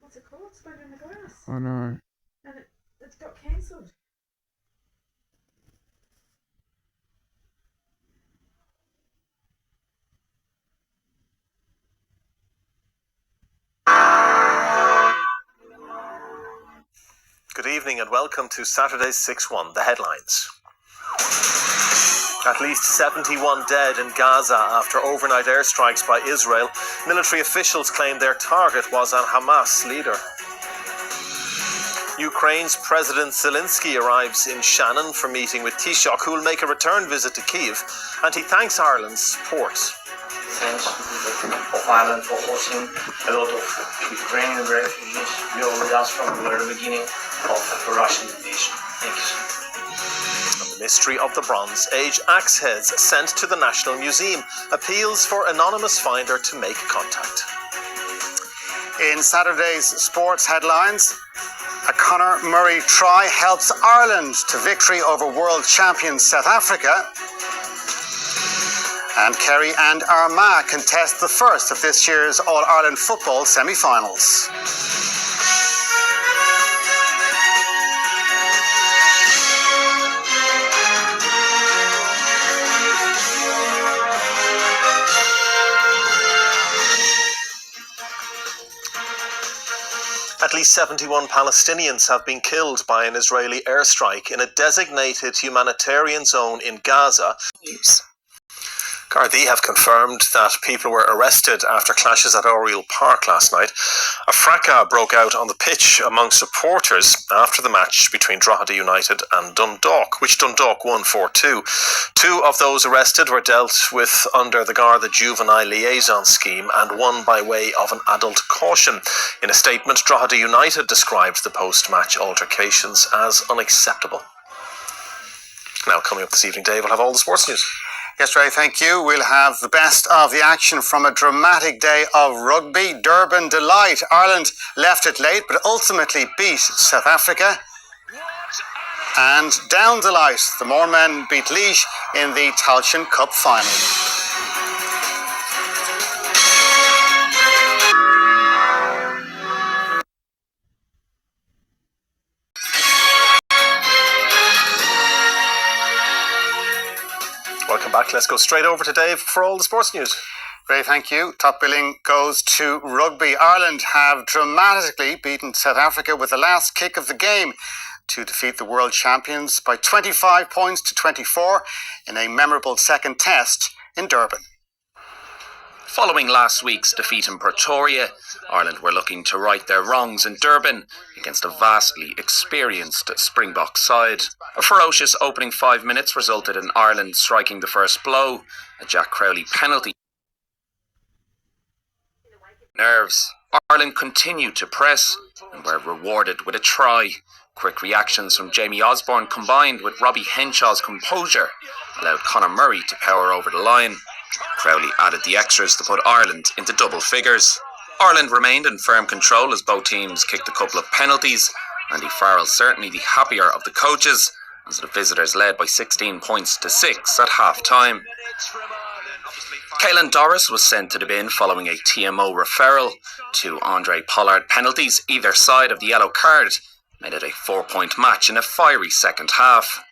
what's it called? Spider in the Grass. I know. And it got cancelled. Good evening and welcome to Saturday's 6-1, the headlines. At least 71 dead in Gaza after overnight airstrikes by Israel. Military officials claim their target was a Hamas leader. Ukraine's President Zelensky arrives in Shannon for meeting with Taoiseach, who will make a return visit to Kyiv, and he thanks Ireland's support. Thanks of Ireland for hosting a lot of Ukrainian refugees. You're with us from the very beginning of the Russian invasion. Thank you, sir. The mystery of the Bronze Age axe heads sent to the National Museum. Appeals for anonymous finder to make contact. In Saturday's sports headlines, a Conor Murray try helps Ireland to victory over world champion South Africa. And Kerry and Armagh contest the first of this year's All-Ireland football semi-finals. At least 71 Palestinians have been killed by an Israeli airstrike in a designated humanitarian zone in Gaza. Gardaí have confirmed that people were arrested after clashes at Oriel Park last night. A fracas broke out on the pitch among supporters after the match between Drogheda United and Dundalk, which Dundalk won 4-2. Two of those arrested were dealt with under the Garda Juvenile Liaison Scheme and one by way of an adult caution. In a statement, Drogheda United described the post-match altercations as unacceptable. Now, coming up this evening, Dave will have all the sports news. Yes, Ray, thank you. We'll have the best of the action from a dramatic day of rugby. Durban delight. Ireland left it late, but ultimately beat South Africa. And down delight. The Moore men beat Laois in the Tailteann Cup final. Welcome back. Let's go straight over to Dave for all the sports news. Ray, thank you. Top billing goes to rugby. Ireland have dramatically beaten South Africa with the last kick of the game to defeat the world champions by 25 points to 24 in a memorable second test in Durban. Following last week's defeat in Pretoria, Ireland were looking to right their wrongs in Durban against a vastly experienced Springbok side. A ferocious opening 5 minutes resulted in Ireland striking the first blow, a Jack Crowley penalty. Nerves. Ireland continued to press and were rewarded with a try. Quick reactions from Jamie Osborne combined with Robbie Henshaw's composure allowed Conor Murray to power over the line. Crowley added the extras to put Ireland into double figures. Ireland remained in firm control as both teams kicked a couple of penalties. Andy Farrell certainly the happier of the coaches as the visitors led by 16 points to 6 at half-time. Caelan Doris was sent to the bin following a TMO referral. 2 Andre Pollard penalties either side of the yellow card made it a 4-point match in a fiery second half.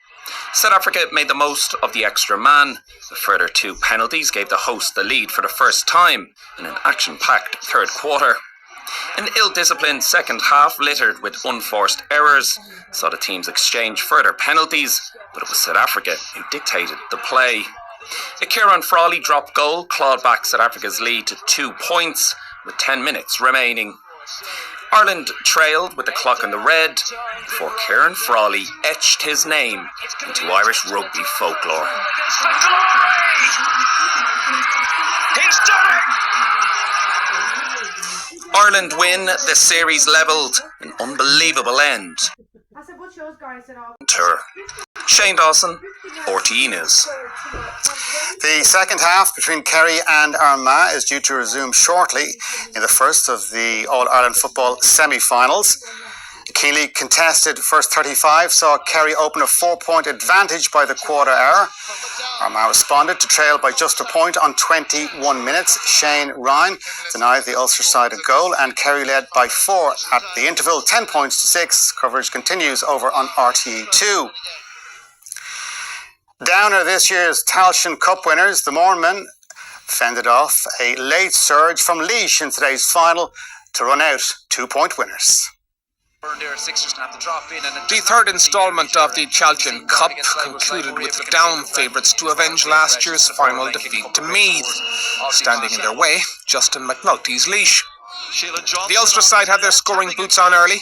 South Africa made the most of the extra man. The further 2 penalties gave the hosts the lead for the first time in an action-packed third quarter. An ill-disciplined second half littered with unforced errors saw the teams exchange further penalties, but it was South Africa who dictated the play. A Kieran Frawley drop goal clawed back South Africa's lead to 2 points with 10 minutes remaining. Ireland trailed with the clock in the red before Kieran Frawley etched his name into Irish rugby folklore. He's done it! Ireland win, the series levelled, an unbelievable end. I said, what's yours, guys? I said, Tour. Shane Dawson, RTE News. The second half between Kerry and Armagh is due to resume shortly in the first of the All-Ireland football semi-finals. A keenly contested first 35 saw Kerry open a 4-point advantage by the quarter hour. Armagh responded to trail by just a point on 21 minutes. Shane Ryan denied the Ulster side a goal, and Kerry led by 4 at the interval, 10 points to 6. Coverage continues over on RTE2. Down are this year's Tailteann Cup winners. The Mournmen fended off a late surge from Laois in today's final to run out 2-point winners. The third instalment of the Tailteann Cup concluded with the Down favourites to avenge last year's final defeat to Meath. Standing in their way, Justin McNulty's Laois. The Ulster side had their scoring boots on early.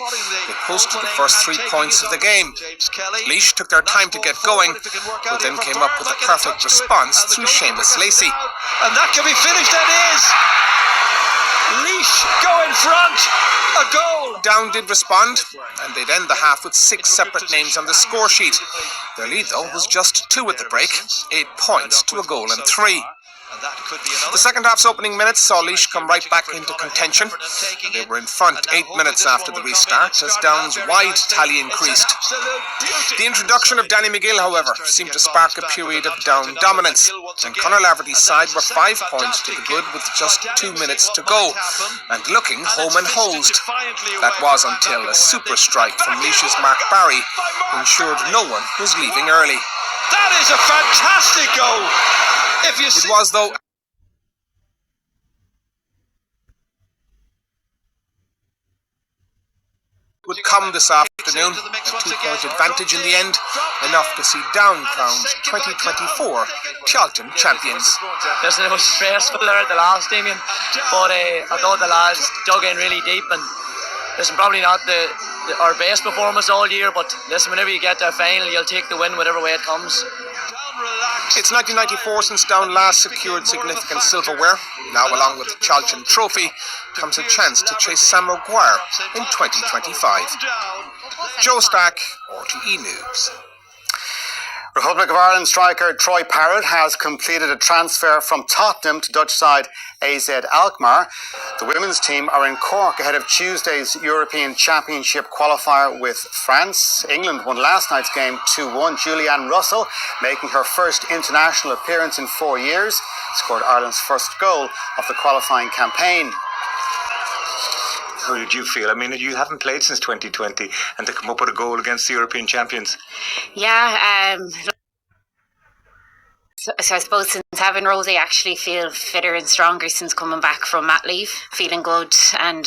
They posted the first 3 points of the game. Laois took their time to get going, but then came up with a perfect response through Seamus Lacey. And that can be finished, that is! Laois go in front! A goal! Down did respond, and they'd end the half with 6 separate names on the score sheet. Their lead, though, was just 2 at the break, 8 points to a goal and 3. The second half's opening minutes saw Laois come right back into contention. They were in front 8 minutes after the restart as Down's wide tally increased. The introduction of Danny McGill, however, seemed to spark a period of Down dominance, and Conor Laverty's side were 5 points to the good with just 2 minutes to go, and looking home and hosed. That was until a super strike from Laois's Mark Barry ensured no one was leaving early. That is a fantastic goal! If you It was, though, would come this afternoon, a 2-point advantage in the end, enough to see Down crowned 2024 Tailteann champions. Listen, it was stressful there at the last, Damien, but I thought the lads dug in really deep, and listen, probably not our best performance all year, but listen, whenever you get to a final, you'll take the win whatever way it comes. It's 1994 since Down last secured significant silverware. Now, along with the Tailteann Trophy, comes a chance to chase Sam Maguire in 2025. Joe Stack, RTE News. Republic of Ireland striker Troy Parrott has completed a transfer from Tottenham to Dutch side AZ Alkmaar. The women's team are in Cork ahead of Tuesday's European Championship qualifier with France. England won last night's game 2-1. Julianne Russell, making her first international appearance in 4 years, scored Ireland's first goal of the qualifying campaign. How did you feel? I mean, you haven't played since 2020, and to come up with a goal against the European champions. Yeah, so I suppose since having Rosie, I actually feel fitter and stronger since coming back from mat leave, feeling good, and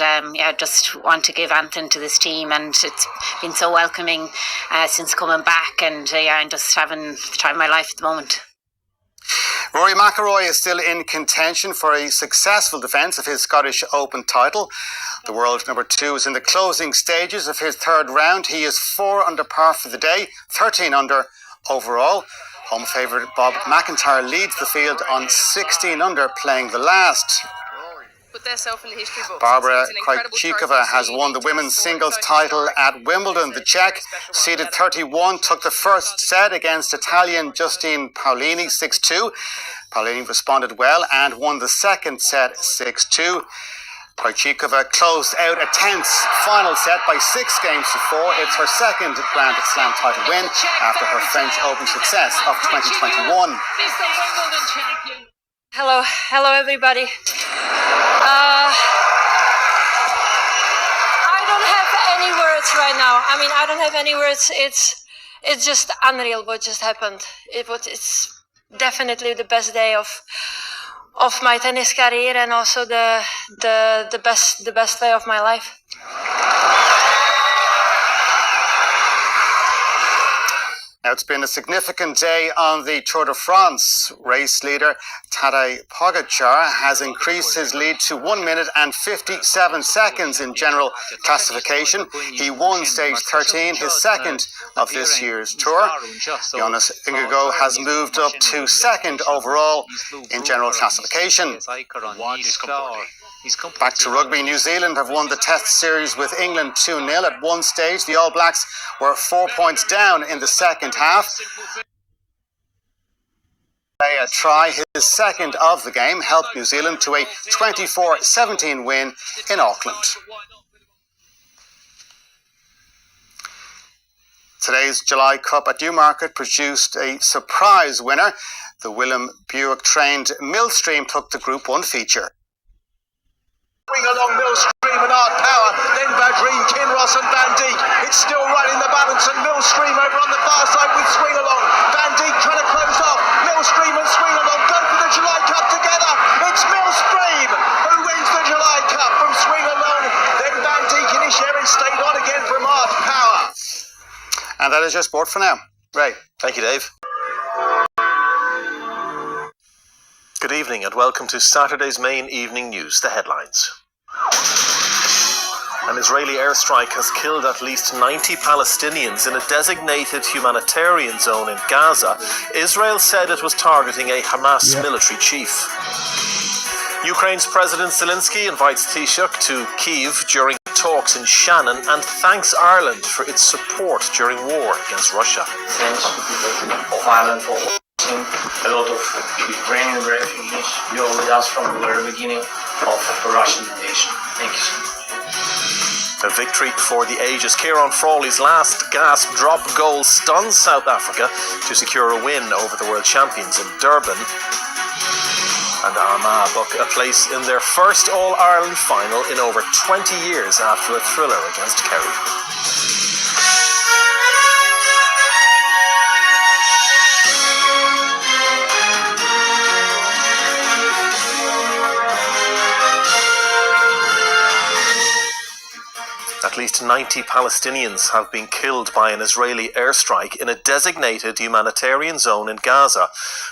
just want to give Anthony to this team, and it's been so welcoming since coming back, and I'm just having the time of my life at the moment. Rory McIlroy is still in contention for a successful defence of his Scottish Open title. The world number 2 is in the closing stages of his third round. He is 4 under par for the day, 13 under overall. Home favourite Bob McIntyre leads the field on 16 under, playing the last. Barbara Krejcikova has won the women's singles title at Wimbledon. The Czech, seeded 31, took the first set against Italian Justine Paolini 6-2. Paolini responded well and won the second set 6-2. Krejcikova closed out a tense final set by 6 games to 4. It's her second Grand Slam title win after her French Open success of 2021. Hello everybody. I don't have any words right now. I don't have any words. It's just unreal what just happened. It's definitely the best day of my tennis career, and also the best day of my life. Now, it's been a significant day on the Tour de France. Race leader Tadej Pogačar has increased his lead to 1 minute and 57 seconds in general classification. He won stage 13, his second of this year's Tour. Jonas Vingegaard has moved up to second overall in general classification. Back to rugby, New Zealand have won the Test series with England 2-0. At one stage, the All Blacks were 4 points down in the second half. A try, his second of the game, helped New Zealand to a 24-17 win in Auckland. Today's July Cup at Newmarket produced a surprise winner. The Willem Buick-trained Millstream took the Group 1 feature. Bring along Millstream and Art Power, then Badreen, Kinross and Van Dijk. It's still right in the balance, and Millstream over on the far side with Swing Along. Van Dijk trying to close off. Millstream and Swing Along go for the July Cup together. It's Millstream who wins the July Cup from Swing Along. Then Van Dijk in his Sherry stayed on again from Art Power. And that is your sport for now. Ray. Thank you, Dave. Good evening and welcome to Saturday's main evening news, the headlines. An Israeli airstrike has killed at least 90 Palestinians in a designated humanitarian zone in Gaza. Israel said it was targeting a Hamas military chief. Ukraine's President Zelensky invites Taoiseach to Kyiv during talks in Shannon and thanks Ireland for its support during war against Russia. Thanks of Ireland for hosting a lot of Ukrainian refugees. You were with us from the very beginning of the Russian invasion. Thank you so much. A victory for the ages. Kieran Frawley's last gasp drop goal stuns South Africa to secure a win over the world champions in Durban. And Armagh book a place in their first All-Ireland final in over 20 years after a thriller against Kerry. At least 90 Palestinians have been killed by an Israeli airstrike in a designated humanitarian zone in Gaza,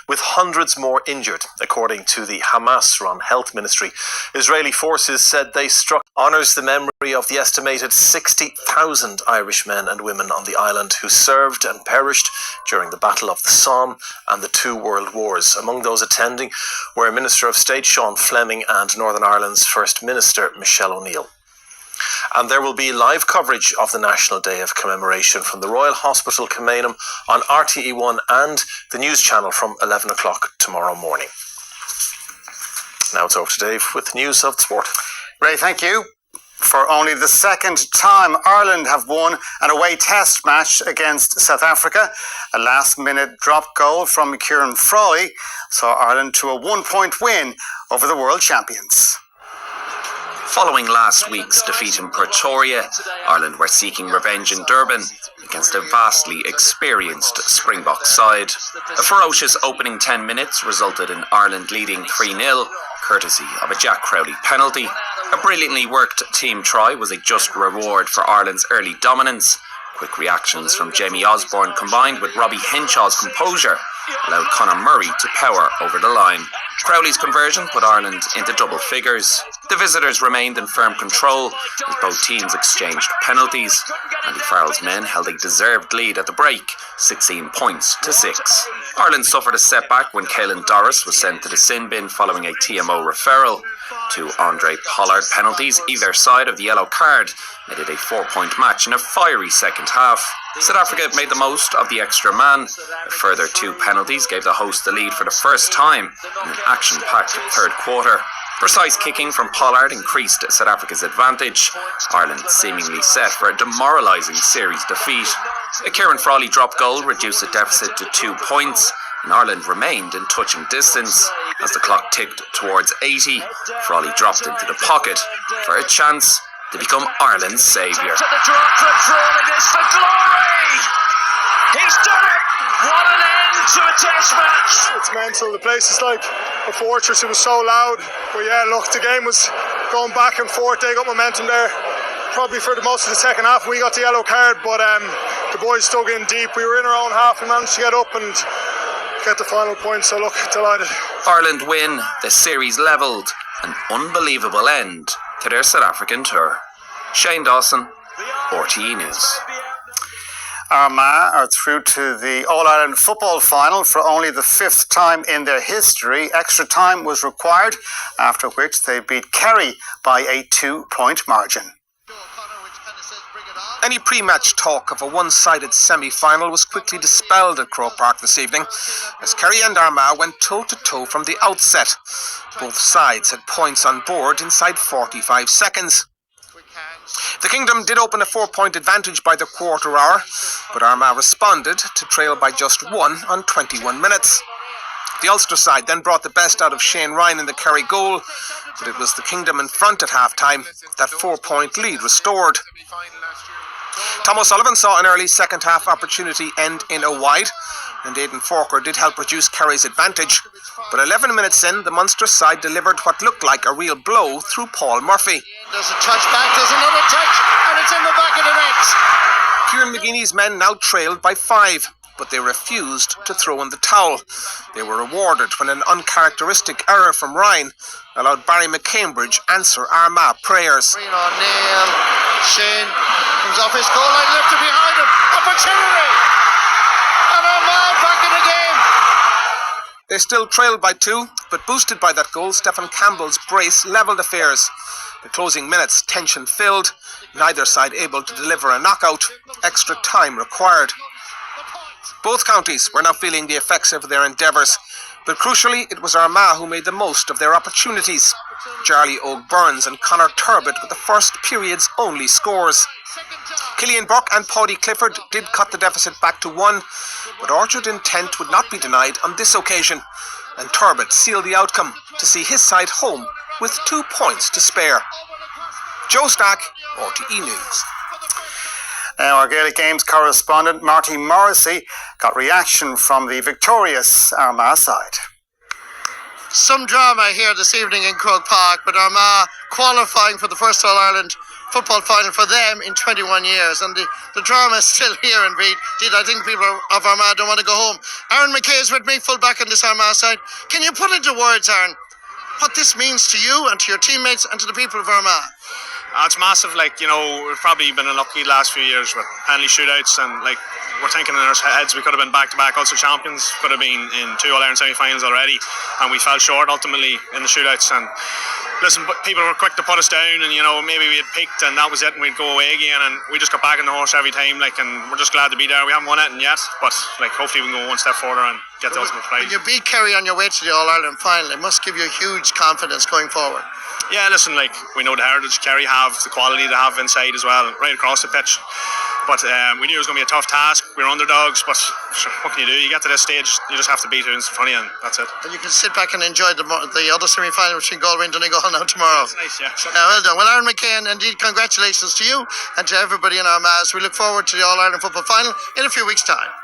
with hundreds more injured, according to the Hamas-run health ministry. Israeli forces said they struck honours the memory of the estimated 60,000 Irish men and women on the island who served and perished during the Battle of the Somme and the two World Wars. Among those attending were Minister of State Sean Fleming and Northern Ireland's First Minister Michelle O'Neill. And there will be live coverage of the National Day of Commemoration from the Royal Hospital Kilmainham on RTE1 and the News Channel from 11 o'clock tomorrow morning. Now it's over to Dave with news of the sport. Ray, thank you. For only the second time, Ireland have won an away test match against South Africa. A last-minute drop goal from Kieran Frawley saw Ireland to a 1-point win over the world champions. Following last week's defeat in Pretoria, Ireland were seeking revenge in Durban against a vastly experienced Springbok side. A ferocious opening 10 minutes resulted in Ireland leading 3-0, courtesy of a Jack Crowley penalty. A brilliantly worked team try was a just reward for Ireland's early dominance. Quick reactions from Jamie Osborne combined with Robbie Henshaw's composure allowed Conor Murray to power over the line. Crowley's conversion put Ireland into double figures. The visitors remained in firm control as both teams exchanged penalties. Andy Farrell's men held a deserved lead at the break, 16 points to 6. Ireland suffered a setback when Caelan Doris was sent to the sin bin following a TMO referral. Two Andre Pollard penalties either side of the yellow card made it a 4-point match in a fiery second half. South Africa made the most of the extra man. A further 2 penalties gave the hosts the lead for the first time in an action-packed third quarter. Precise kicking from Pollard increased South Africa's advantage. Ireland seemingly set for a demoralising series defeat. A Kieran Frawley drop goal reduced the deficit to 2 points, and Ireland remained in touching distance. As the clock ticked towards 80, Frawley dropped into the pocket for a chance to become Ireland's saviour. To the drop from Frawley, this for glory! He's done it! What an end to a test match! It's mental. The place is like a fortress. It was so loud. But yeah, look, the game was going back and forth. They got momentum there. Probably for the most of the second half, we got the yellow card, but the boys dug in deep. We were in our own half and managed to get up and get the final point. So look, delighted. Ireland win, the series levelled, an unbelievable end to their South African tour. Shane Dawson, RTE News. Armagh are through to the All-Ireland football final for only the 5th time in their history. Extra time was required, after which they beat Kerry by a 2-point margin. Any pre-match talk of a one-sided semi-final was quickly dispelled at Croke Park this evening, as Kerry and Armagh went toe-to-toe from the outset. Both sides had points on board inside 45 seconds. The Kingdom did open a 4-point advantage by the quarter hour, but Armagh responded to trail by just 1 on 21 minutes. The Ulster side then brought the best out of Shane Ryan in the Kerry goal, but it was the Kingdom in front at half-time, that 4-point lead restored. Tom O'Sullivan saw an early second-half opportunity end in a wide, and Aidan Forker did help reduce Kerry's advantage. But 11 minutes in, the Munster side delivered what looked like a real blow through Paul Murphy. There's a touch back, there's another touch, and it's in the back of the net. Kieran McGeeney's men now trailed by 5, but they refused to throw in the towel. They were rewarded when an uncharacteristic error from Ryan allowed Barry McCambridge answer Armagh prayers. Green O'Neill, Shane comes off his goal line, lifted behind him, opportunity! And Armagh back in the game! They still trailed by 2, but boosted by that goal, Stephen Campbell's brace levelled affairs. The closing minutes tension-filled, neither side able to deliver a knockout, extra time required. Both counties were now feeling the effects of their endeavours, but crucially it was Armagh who made the most of their opportunities. Charlie Oak-Burns and Conor Turbett with the first period's only scores. Killian Burke and Paddy Clifford did cut the deficit back to 1, but Orchard intent would not be denied on this occasion, and Turbett sealed the outcome to see his side home with 2 points to spare. Joe Stack, RTE News. Now, our Gaelic Games correspondent Marty Morrissey got reaction from the victorious Armagh side. Some drama here this evening in Croke Park, but Armagh qualifying for the first All-Ireland football final for them in 21 years, and the drama is still here indeed. I think people of Armagh don't want to go home. Aaron McKay is with me, full back on this Armagh side. Can you put into words, Aaron, what this means to you and to your teammates and to the people of Armagh? It's massive. We've probably been unlucky the last few years with penalty shootouts, and we're thinking in our heads we could have been back-to-back Ulster champions, could have been in 2 All-Ireland semi-finals already, and we fell short ultimately in the shootouts. And listen, people were quick to put us down, and maybe we had peaked and that was it and we'd go away again, and we just got back on the horse every time, and we're just glad to be there. We haven't won it yet, but hopefully we can go one step further and get the ultimate prize. When you beat Kerry on your way to the All-Ireland final, it must give you huge confidence going forward. Yeah, listen, we know the heritage Kerry have, the quality they have inside as well, right across the pitch. But we knew it was going to be a tough task. We were underdogs, but what can you do? You get to this stage, you just have to beat who's in front of you, and that's it. And you can sit back and enjoy the other semi-final between Galway and Donegal now tomorrow. That's nice, yeah. Well done. Well, Aaron McKay, indeed, congratulations to you and to everybody in Armagh. We look forward to the All-Ireland football final in a few weeks' time.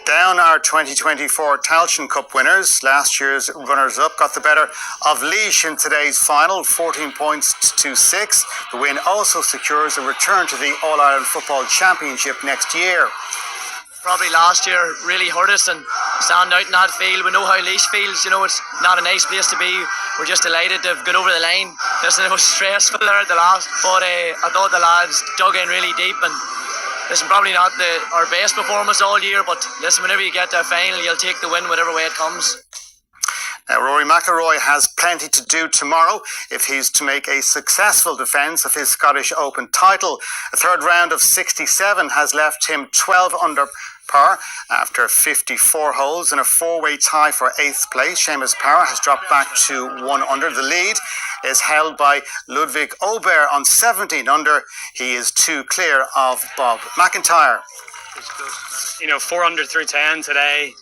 Down our 2024 Tailteann Cup winners. Last year's runners-up got the better of Laois in today's final, 14 points to 6. The win also secures a return to the All-Ireland Football Championship next year. Probably last year really hurt us and stand out in that field. We know how Laois feels, it's not a nice place to be. We're just delighted to have got over the line. Listen, it was stressful there at the last, but I thought the lads dug in really deep, and listen, probably not our best performance all year, but listen, whenever you get to a final, you'll take the win whatever way it comes. Now, Rory McIlroy has plenty to do tomorrow if he's to make a successful defence of his Scottish Open title. A third round of 67 has left him 12 under par after 54 holes in a 4-way tie for 8th place. Seamus Power has dropped back to 1 under. The lead is held by Ludwig Aubert on 17 under. He is 2 clear of Bob McIntyre. 4 under through 10 today.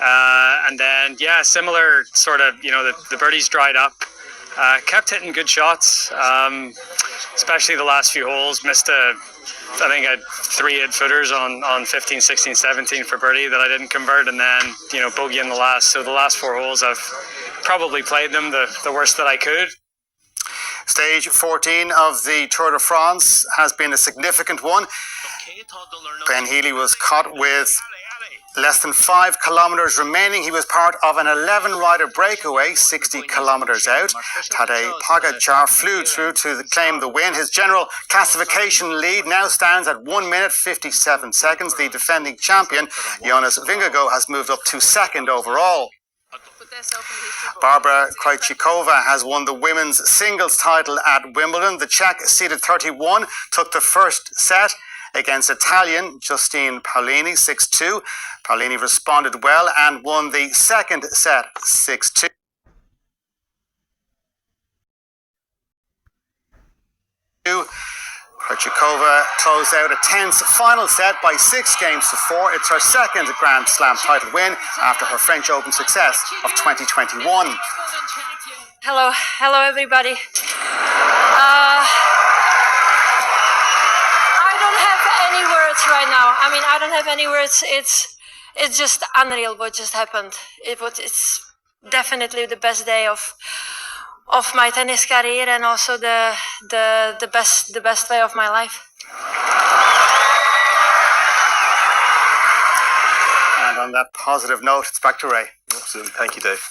And then, similar sort of, the birdies dried up. Kept hitting good shots, especially the last few holes. Missed I think I had 3 footers on 15, 16, 17 for birdie that I didn't convert, and then, bogey in the last. So the last 4 holes, I've probably played them the worst that I could. Stage 14 of the Tour de France has been a significant one. Ben Healy was caught with less than 5 kilometres remaining. He was part of an 11-rider breakaway 60 kilometres out. Tadej Pogačar flew through to claim the win. His general classification lead now stands at 1 minute 57 seconds. The defending champion, Jonas Vingegaard, has moved up to 2nd overall. Barbara Krejcikova has won the women's singles title at Wimbledon. The Czech, seeded 31, took the first set against Italian Justine Paolini 6-2. Paolini responded well and won the second set 6-2. Krejcikova closed out a tense final set by 6-4. It's her second Grand Slam title win after her French Open success of 2021. Hello everybody. I don't have any words right now. I mean, I don't have any words. It's just unreal what just happened. It's definitely the best day of my tennis career, and also the best day of my life. And on that positive note, it's back to Ray. Absolutely. Thank you, Dave.